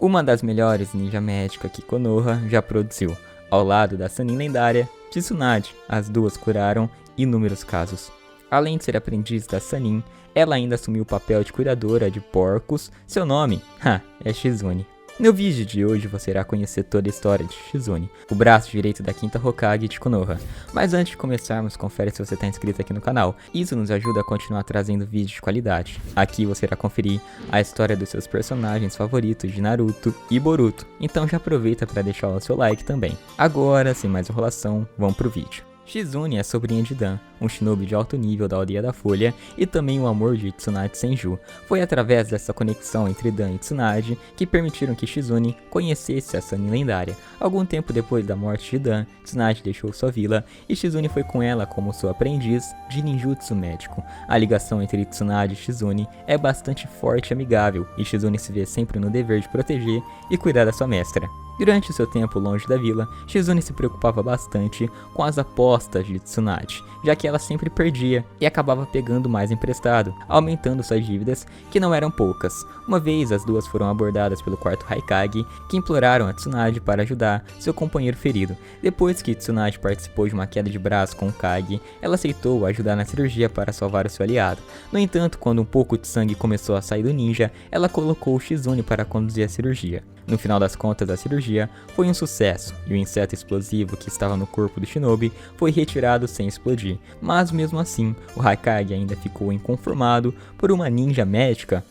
uma das melhores ninja médica que Konoha já produziu. Ao lado da Sannin lendária, Tsunade, as duas curaram inúmeros casos. Além de ser aprendiz da Sannin, ela ainda assumiu o papel de cuidadora de porcos. Seu nome, é Shizune. No vídeo de hoje você irá conhecer toda a história de Shizune, o braço direito da quinta Hokage de Konoha. Mas antes de começarmos, confere se você está inscrito aqui no canal. Isso nos ajuda a continuar trazendo vídeos de qualidade. Aqui você irá conferir a história dos seus personagens favoritos de Naruto e Boruto. Então já aproveita para deixar o seu like também. Agora, sem mais enrolação, vamos pro vídeo. Shizune é sobrinha de Dan, um shinobi de alto nível da Aldeia da Folha, e também o amor de Tsunade Senju. Foi através dessa conexão entre Dan e Tsunade que permitiram que Shizune conhecesse a Sannin lendária. Algum tempo depois da morte de Dan, Tsunade deixou sua vila e Shizune foi com ela como sua aprendiz de ninjutsu médico. A ligação entre Tsunade e Shizune é bastante forte e amigável, e Shizune se vê sempre no dever de proteger e cuidar da sua mestra. Durante seu tempo longe da vila, Shizune se preocupava bastante com as apostas de Tsunade, já que ela sempre perdia e acabava pegando mais emprestado, aumentando suas dívidas, que não eram poucas. Uma vez, as duas foram abordadas pelo quarto Hokage, que imploraram a Tsunade para ajudar seu companheiro ferido. Depois que Tsunade participou de uma queda de braço com o Kage, ela aceitou ajudar na cirurgia para salvar o seu aliado. No entanto, quando um pouco de sangue começou a sair do ninja, ela colocou Shizune para conduzir a cirurgia. No final das contas, a cirurgia foi um sucesso, e o inseto explosivo que estava no corpo do shinobi foi retirado sem explodir. Mas mesmo assim, o Hokage ainda ficou inconformado por uma ninja médica.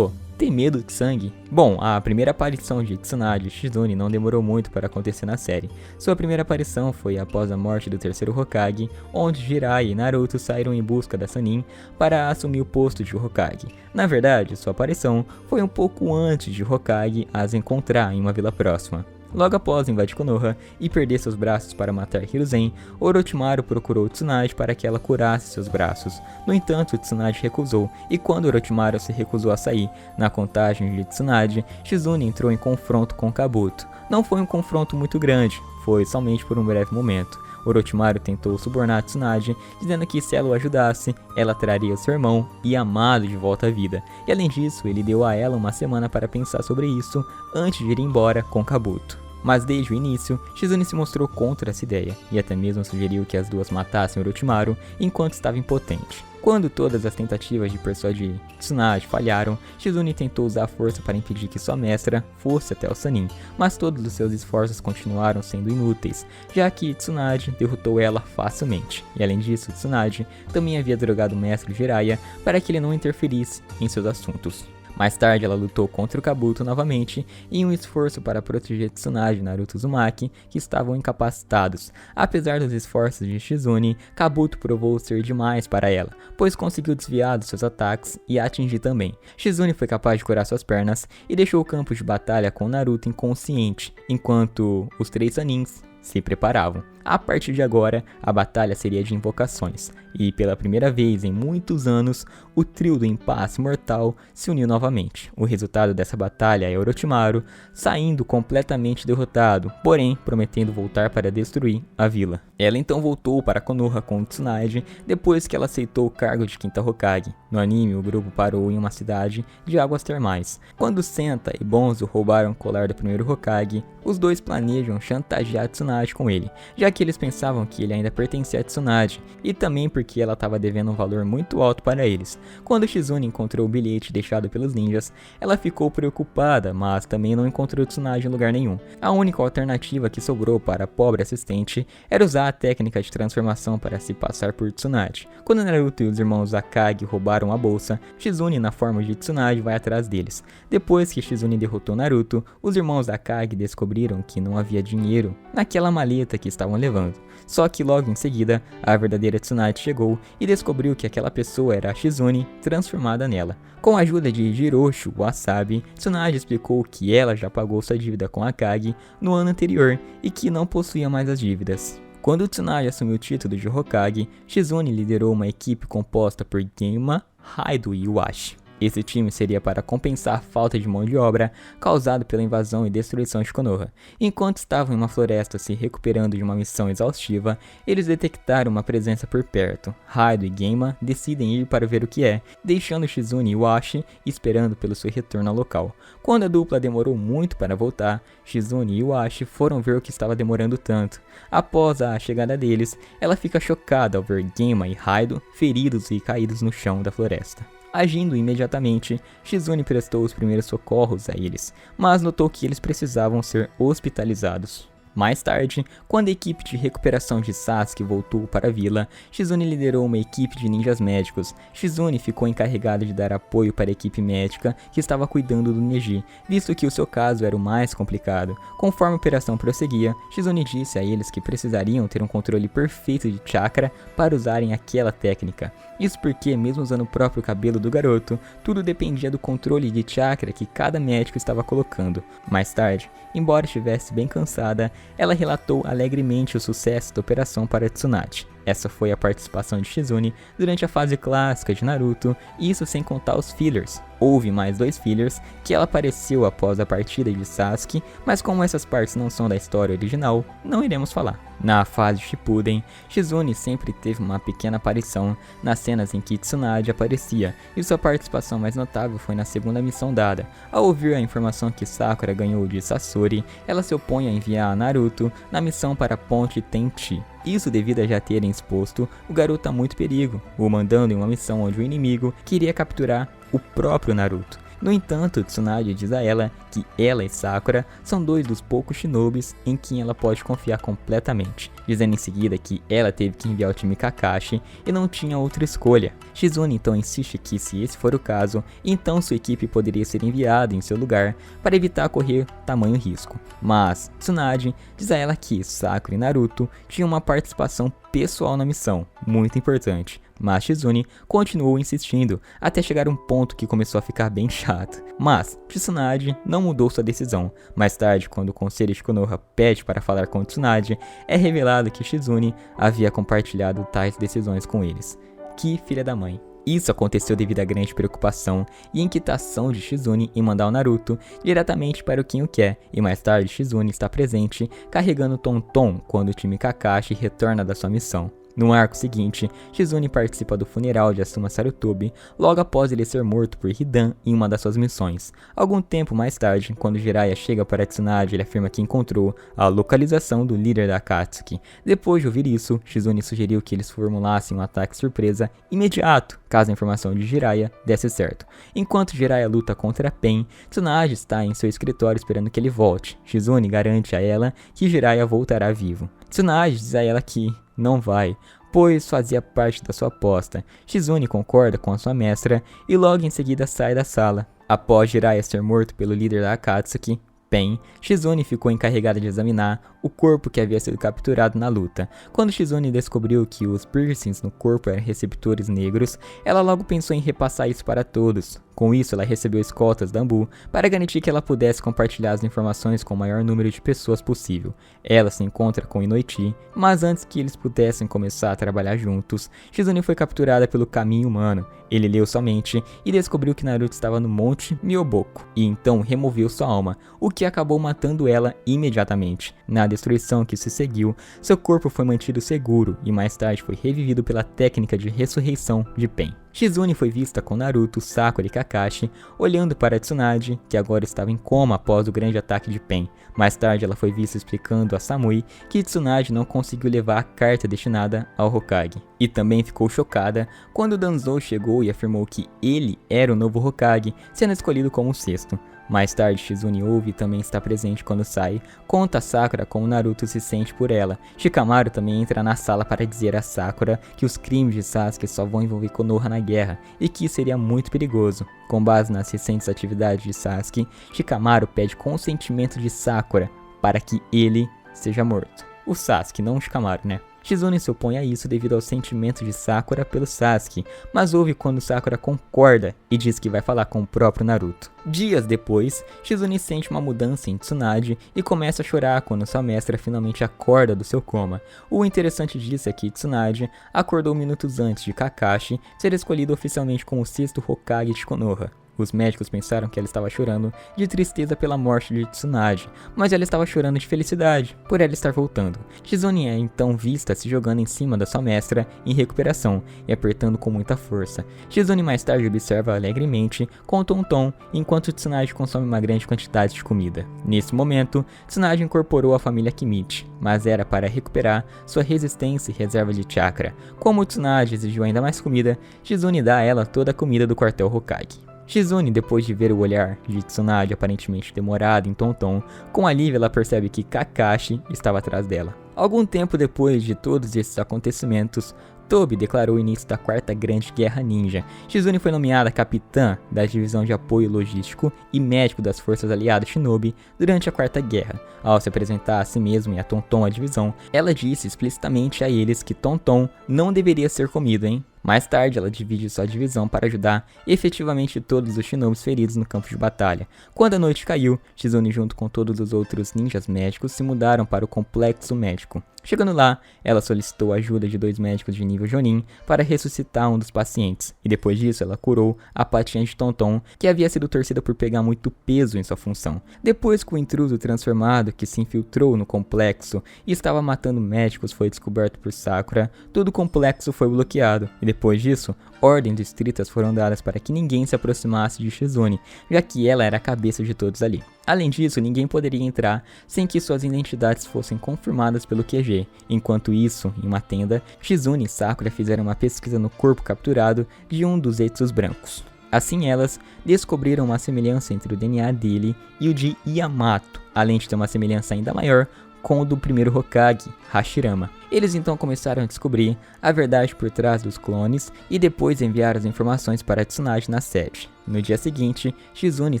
Tem medo de sangue? Bom, a primeira aparição de Tsunade e Shizune não demorou muito para acontecer na série. Sua primeira aparição foi após a morte do terceiro Hokage, onde Jiraiya e Naruto saíram em busca da Sannin para assumir o posto de Hokage. Na verdade, sua aparição foi um pouco antes de Hokage as encontrar em uma vila próxima. Logo após invadir Konoha e perder seus braços para matar Hiruzen, Orochimaru procurou Tsunade para que ela curasse seus braços. No entanto, Tsunade recusou, e quando Orochimaru se recusou a sair na contagem de Tsunade, Shizune entrou em confronto com Kabuto. Não foi um confronto muito grande, foi somente por um breve momento. Orochimaru tentou subornar Tsunade, dizendo que se ela o ajudasse, ela traria seu irmão e amado de volta à vida. E além disso, ele deu a ela uma semana para pensar sobre isso antes de ir embora com Kabuto. Mas desde o início, Shizune se mostrou contra essa ideia, e até mesmo sugeriu que as duas matassem Orochimaru enquanto estava impotente. Quando todas as tentativas de persuadir Tsunade falharam, Shizune tentou usar a força para impedir que sua mestra fosse até o Sannin, mas todos os seus esforços continuaram sendo inúteis, já que Tsunade derrotou ela facilmente. E além disso, Tsunade também havia drogado o mestre Jiraiya para que ele não interferisse em seus assuntos. Mais tarde, ela lutou contra o Kabuto novamente em um esforço para proteger Tsunade e Naruto Uzumaki, que estavam incapacitados. Apesar dos esforços de Shizune, Kabuto provou ser demais para ela, pois conseguiu desviar dos seus ataques e a atingir também. Shizune foi capaz de curar suas pernas e deixou o campo de batalha com Naruto inconsciente, enquanto os três Sannins se preparavam. A partir de agora, a batalha seria de invocações, e pela primeira vez em muitos anos, o trio do impasse mortal se uniu novamente. O resultado dessa batalha é Orochimaru saindo completamente derrotado, porém prometendo voltar para destruir a vila. Ela então voltou para Konoha com Tsunade depois que ela aceitou o cargo de quinta Hokage. No anime, o grupo parou em uma cidade de águas termais. Quando Senta e Bonzo roubaram o colar do primeiro Hokage, os dois planejam chantagear Tsunade com ele, já que eles pensavam que ele ainda pertencia a Tsunade, e também porque ela estava devendo um valor muito alto para eles. Quando Shizune encontrou o bilhete deixado pelos ninjas, ela ficou preocupada, mas também não encontrou Tsunade em lugar nenhum. A única alternativa que sobrou para a pobre assistente era usar a técnica de transformação para se passar por Tsunade. Quando Naruto e os irmãos Akagi roubaram a bolsa, Shizune, na forma de Tsunade, vai atrás deles. Depois que Shizune derrotou Naruto, os irmãos Akagi descobriram que não havia dinheiro naquela maleta que estavam levando. Só que logo em seguida, a verdadeira Tsunade chegou e descobriu que aquela pessoa era a Shizune transformada nela. Com a ajuda de Jiroshu Wasabi, Tsunade explicou que ela já pagou sua dívida com Akagi no ano anterior e que não possuía mais as dívidas. Quando Tsunade assumiu o título de Hokage, Shizune liderou uma equipe composta por Genma, Raido e Iwashi. Esse time seria para compensar a falta de mão de obra causada pela invasão e destruição de Konoha. Enquanto estavam em uma floresta se recuperando de uma missão exaustiva, eles detectaram uma presença por perto. Raido e Genma decidem ir para ver o que é, deixando Shizune e Washi esperando pelo seu retorno ao local. Quando a dupla demorou muito para voltar, Shizune e Washi foram ver o que estava demorando tanto. Após a chegada deles, ela fica chocada ao ver Genma e Raido feridos e caídos no chão da floresta. Agindo imediatamente, Shizune prestou os primeiros socorros a eles, mas notou que eles precisavam ser hospitalizados. Mais tarde, quando a equipe de recuperação de Sasuke voltou para a vila, Shizune liderou uma equipe de ninjas médicos. Shizune ficou encarregada de dar apoio para a equipe médica que estava cuidando do Neji, visto que o seu caso era o mais complicado. Conforme a operação prosseguia, Shizune disse a eles que precisariam ter um controle perfeito de chakra para usarem aquela técnica. Isso porque, mesmo usando o próprio cabelo do garoto, tudo dependia do controle de chakra que cada médico estava colocando. Mais tarde, embora estivesse bem cansada, ela relatou alegremente o sucesso da operação para Tsunade. Essa foi a participação de Shizune durante a fase clássica de Naruto, e isso sem contar os fillers. Houve mais 2 fillers que ela apareceu após a partida de Sasuke, mas como essas partes não são da história original, não iremos falar. Na fase Shippuden, Shizune sempre teve uma pequena aparição nas cenas em que Tsunade aparecia, e sua participação mais notável foi na segunda missão dada. Ao ouvir a informação que Sakura ganhou de Sasori, ela se opõe a enviar Naruto na missão para a ponte Tenchi. Isso devido a já terem exposto o garoto a muito perigo, o mandando em uma missão onde o inimigo queria capturar o próprio Naruto. No entanto, Tsunade diz a ela que ela e Sakura são 2 dos poucos shinobis em quem ela pode confiar completamente, dizendo em seguida que ela teve que enviar o time Kakashi e não tinha outra escolha. Shizune então insiste que, se esse for o caso, então sua equipe poderia ser enviada em seu lugar para evitar correr tamanho risco. Mas Tsunade diz a ela que Sakura e Naruto tinham uma participação pessoal na missão, muito importante. Mas Shizune continuou insistindo, até chegar a um ponto que começou a ficar bem chato. Mas Tsunade não mudou sua decisão. Mais tarde, quando o conselho de Konoha pede para falar com Tsunade, é revelado que Shizune havia compartilhado tais decisões com eles. Que filha da mãe. Isso aconteceu devido à grande preocupação e inquietação de Shizune em mandar o Naruto diretamente para o quem o quer, e mais tarde Shizune está presente carregando Tonton quando o time Kakashi retorna da sua missão. No arco seguinte, Shizune participa do funeral de Asuma Sarutobi logo após ele ser morto por Hidan em uma das suas missões. Algum tempo mais tarde, quando Jiraiya chega para Tsunade, ele afirma que encontrou a localização do líder da Akatsuki. Depois de ouvir isso, Shizune sugeriu que eles formulassem um ataque surpresa imediato, caso a informação de Jiraiya desse certo. Enquanto Jiraiya luta contra Pen, Tsunade está em seu escritório esperando que ele volte. Shizune garante a ela que Jiraiya voltará vivo. Tsunade diz a ela que não vai, pois fazia parte da sua aposta. Shizune concorda com a sua mestra e logo em seguida sai da sala. Após Jiraiya ser morto pelo líder da Akatsuki, Pen, Shizune ficou encarregada de examinar o corpo que havia sido capturado na luta. Quando Shizune descobriu que os piercings no corpo eram receptores negros, ela logo pensou em repassar isso para todos. Com isso, ela recebeu escoltas da Anbu para garantir que ela pudesse compartilhar as informações com o maior número de pessoas possível. Ela se encontra com Inoichi, mas antes que eles pudessem começar a trabalhar juntos, Shizune foi capturada pelo Caminho Humano. Ele leu sua mente e descobriu que Naruto estava no Monte Myoboku, e então removeu sua alma, o que acabou matando ela imediatamente. Na destruição que se seguiu, seu corpo foi mantido seguro e mais tarde foi revivido pela técnica de ressurreição de Pen. Shizune foi vista com Naruto, Sakura e Kakashi, olhando para Tsunade, que agora estava em coma após o grande ataque de Pen. Mais tarde ela foi vista explicando a Samui que Tsunade não conseguiu levar a carta destinada ao Hokage. E também ficou chocada quando Danzou chegou e afirmou que ele era o novo Hokage, sendo escolhido como o 6º. Mais tarde, Shizune ouve e também está presente quando sai, conta a Sakura como Naruto se sente por ela. Shikamaru também entra na sala para dizer a Sakura que os crimes de Sasuke só vão envolver Konoha na guerra e que isso seria muito perigoso. Com base nas recentes atividades de Sasuke, Shikamaru pede consentimento de Sakura para que ele seja morto. O Sasuke, não o Shikamaru, né? Shizune se opõe a isso devido ao sentimento de Sakura pelo Sasuke, mas ouve quando Sakura concorda e diz que vai falar com o próprio Naruto. Dias depois, Shizune sente uma mudança em Tsunade e começa a chorar quando sua mestra finalmente acorda do seu coma. O interessante disso é que Tsunade acordou minutos antes de Kakashi ser escolhido oficialmente como o 6º Hokage de Konoha. Os médicos pensaram que ela estava chorando de tristeza pela morte de Tsunade, mas ela estava chorando de felicidade por ela estar voltando. Shizune é então vista se jogando em cima da sua mestra em recuperação e apertando com muita força. Shizune mais tarde observa alegremente com Tonton enquanto Tsunade consome uma grande quantidade de comida. Nesse momento, Tsunade incorporou a família Kimichi, mas era para recuperar sua resistência e reserva de chakra. Como Tsunade exigiu ainda mais comida, Shizune dá a ela toda a comida do quartel Hokage. Shizune, depois de ver o olhar de Tsunade aparentemente demorado em Tonton, com alívio ela percebe que Kakashi estava atrás dela. Algum tempo depois de todos esses acontecimentos, Tobi declarou o início da 4ª Grande Guerra Ninja. Shizune foi nomeada capitã da divisão de apoio logístico e médico das forças aliadas Shinobi durante a 4ª Guerra. Ao se apresentar a si mesma e a Tonton à divisão, ela disse explicitamente a eles que Tonton não deveria ser comido, hein? Mais tarde, ela divide sua divisão para ajudar efetivamente todos os shinobis feridos no campo de batalha. Quando a noite caiu, Shizune junto com todos os outros ninjas médicos se mudaram para o complexo médico. Chegando lá, ela solicitou a ajuda de 2 médicos de nível Jonin para ressuscitar um dos pacientes, e depois disso ela curou a patinha de Tonton, que havia sido torcida por pegar muito peso em sua função. Depois que o intruso transformado que se infiltrou no complexo e estava matando médicos foi descoberto por Sakura, todo o complexo foi bloqueado, e depois disso, ordens estritas foram dadas para que ninguém se aproximasse de Shizune, já que ela era a cabeça de todos ali. Além disso, ninguém poderia entrar sem que suas identidades fossem confirmadas pelo QG. Enquanto isso, em uma tenda, Shizune e Sakura fizeram uma pesquisa no corpo capturado de um dos Zetsus brancos. Assim elas descobriram uma semelhança entre o DNA dele e o de Yamato, além de ter uma semelhança ainda maior com o do primeiro Hokage, Hashirama. Eles então começaram a descobrir a verdade por trás dos clones e depois enviaram as informações para Tsunade na sede. No dia seguinte, Shizune e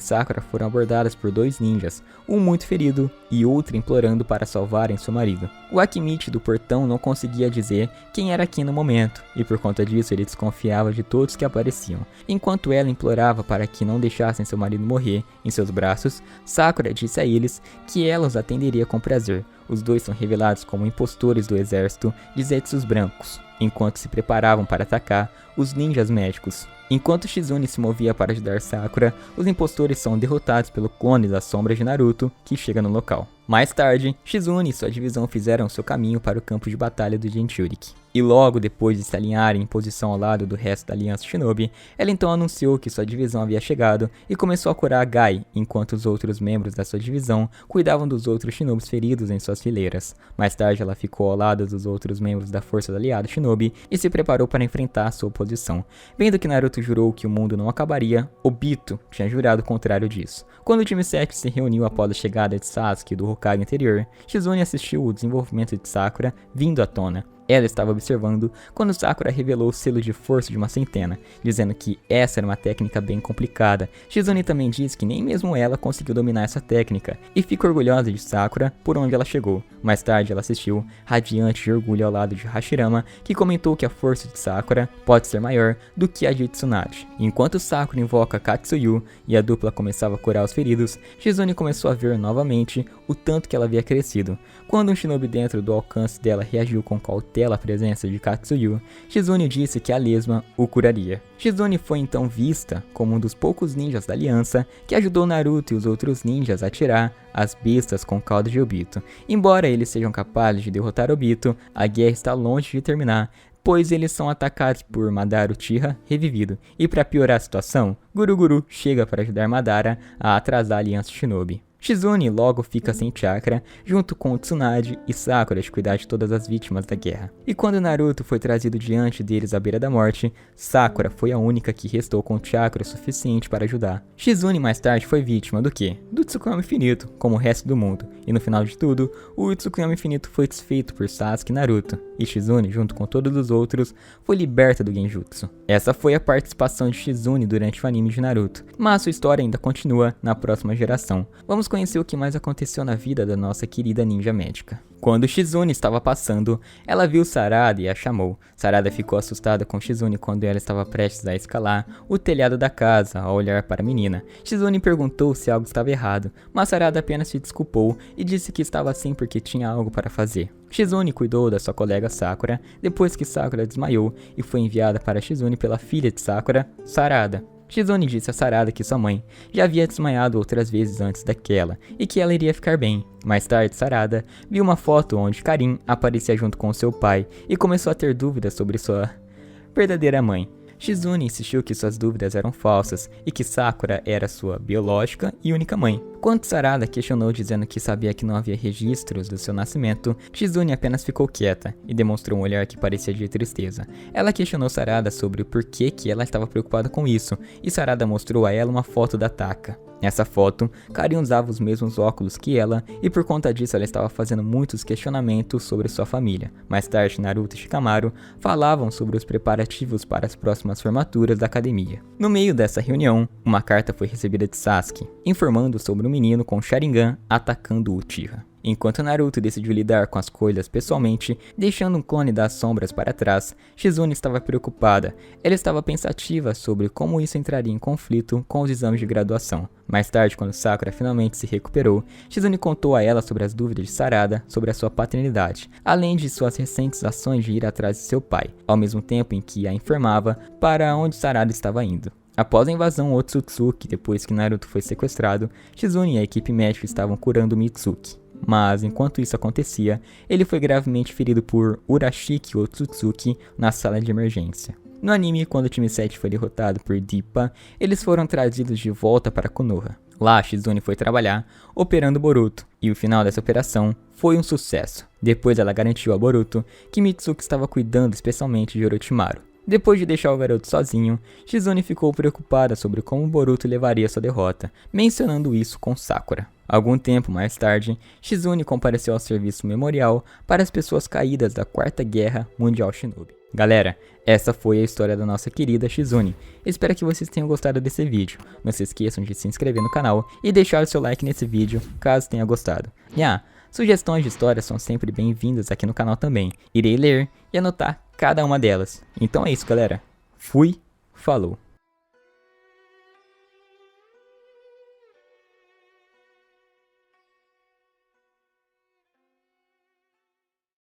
Sakura foram abordadas por 2 ninjas, um muito ferido e outro implorando para salvarem seu marido. O Akimichi do portão não conseguia dizer quem era quem no momento, e por conta disso ele desconfiava de todos que apareciam. Enquanto ela implorava para que não deixassem seu marido morrer em seus braços, Sakura disse a eles que ela os atenderia com prazer. Os 2 são revelados como impostores do exército de Zetsus brancos, enquanto se preparavam para atacar os ninjas médicos. Enquanto Shizune se movia para ajudar Sakura, os impostores são derrotados pelo clone das sombras de Naruto, que chega no local. Mais tarde, Shizune e sua divisão fizeram seu caminho para o campo de batalha do Jinchuriki. E logo depois de se alinharem em posição ao lado do resto da Aliança Shinobi, ela então anunciou que sua divisão havia chegado e começou a curar Gai, enquanto os outros membros da sua divisão cuidavam dos outros Shinobis feridos em suas fileiras. Mais tarde, ela ficou ao lado dos outros membros da Força Aliada Shinobi e se preparou para enfrentar sua oposição. Vendo que Naruto jurou que o mundo não acabaria, Obito tinha jurado o contrário disso. Quando o time 7 se reuniu após a chegada de Sasuke do Hokage anterior, Shizune assistiu o desenvolvimento de Sakura vindo à tona. Ela estava observando quando Sakura revelou o selo de força de uma centena, dizendo que essa era uma técnica bem complicada. Shizune também diz que nem mesmo ela conseguiu dominar essa técnica, e fica orgulhosa de Sakura por onde ela chegou. Mais tarde ela assistiu, radiante de orgulho ao lado de Hashirama, que comentou que a força de Sakura pode ser maior do que a de Tsunade. Enquanto Sakura invoca Katsuyu e a dupla começava a curar os feridos, Shizune começou a ver novamente o tanto que ela havia crescido. Quando um shinobi dentro do alcance dela reagiu com cautela à presença de Katsuyu, Shizune disse que a lesma o curaria. Shizune foi então vista como um dos poucos ninjas da aliança que ajudou Naruto e os outros ninjas a tirar as bestas com cauda de Obito. Embora eles sejam capazes de derrotar Obito, a guerra está longe de terminar, pois eles são atacados por Madara Uchiha revivido. E para piorar a situação, Guru chega para ajudar Madara a atrasar a aliança Shinobi. Shizune logo fica sem chakra, junto com Tsunade e Sakura de cuidar de todas as vítimas da guerra. E quando Naruto foi trazido diante deles à beira da morte, Sakura foi a única que restou com chakra suficiente para ajudar. Shizune mais tarde foi vítima do quê? Do Tsukuyomi Infinito, como o resto do mundo. E no final de tudo, o Tsukuyomi Infinito foi desfeito por Sasuke e Naruto. E Shizune, junto com todos os outros, foi liberta do Genjutsu. Essa foi a participação de Shizune durante o anime de Naruto, mas sua história ainda continua na próxima geração. Vamos conhecer o que mais aconteceu na vida da nossa querida ninja médica. Quando Shizune estava passando, ela viu Sarada e a chamou. Sarada ficou assustada com Shizune quando ela estava prestes a escalar o telhado da casa ao olhar para a menina. Shizune perguntou se algo estava errado, mas Sarada apenas se desculpou e disse que estava assim porque tinha algo para fazer. Shizune cuidou da sua colega Sakura depois que Sakura desmaiou e foi enviada para Shizune pela filha de Sakura, Sarada. Shizune disse a Sarada que sua mãe já havia desmaiado outras vezes antes daquela e que ela iria ficar bem. Mais tarde, Sarada viu uma foto onde Karin aparecia junto com seu pai e começou a ter dúvidas sobre sua verdadeira mãe. Shizune insistiu que suas dúvidas eram falsas e que Sakura era sua biológica e única mãe. Quando Sarada questionou dizendo que sabia que não havia registros do seu nascimento, Shizune apenas ficou quieta e demonstrou um olhar que parecia de tristeza. Ela questionou Sarada sobre o porquê que ela estava preocupada com isso, e Sarada mostrou a ela uma foto da Taka. Nessa foto, Karin usava os mesmos óculos que ela e por conta disso ela estava fazendo muitos questionamentos sobre sua família. Mais tarde, Naruto e Shikamaru falavam sobre os preparativos para as próximas formaturas da academia. No meio dessa reunião, uma carta foi recebida de Sasuke, informando sobre um menino com Sharingan atacando o Uchiha. Enquanto Naruto decidiu lidar com as coisas pessoalmente, deixando um clone das sombras para trás, Shizune estava preocupada. Ela estava pensativa sobre como isso entraria em conflito com os exames de graduação. Mais tarde, quando Sakura finalmente se recuperou, Shizune contou a ela sobre as dúvidas de Sarada sobre a sua paternidade, além de suas recentes ações de ir atrás de seu pai, ao mesmo tempo em que a informava para onde Sarada estava indo. Após a invasão Otsutsuki, depois que Naruto foi sequestrado, Shizune e a equipe médica estavam curando Mitsuki. Mas, enquanto isso acontecia, ele foi gravemente ferido por Urashiki Otsutsuki na sala de emergência. No anime, quando o time 7 foi derrotado por Dippa, eles foram trazidos de volta para Konoha. Lá, Shizune foi trabalhar, operando Boruto, e o final dessa operação foi um sucesso. Depois ela garantiu a Boruto que Mitsuki estava cuidando especialmente de Orochimaru. Depois de deixar o garoto sozinho, Shizune ficou preocupada sobre como Boruto levaria sua derrota, mencionando isso com Sakura. Algum tempo mais tarde, Shizune compareceu ao serviço memorial para as pessoas caídas da Quarta Guerra Mundial Shinobi. Galera, essa foi a história da nossa querida Shizune. Espero que vocês tenham gostado desse vídeo. Não se esqueçam de se inscrever no canal e deixar o seu like nesse vídeo, caso tenha gostado. Sugestões de histórias são sempre bem-vindas aqui no canal também. Irei ler e anotar cada uma delas. Então é isso, galera. Fui, falou.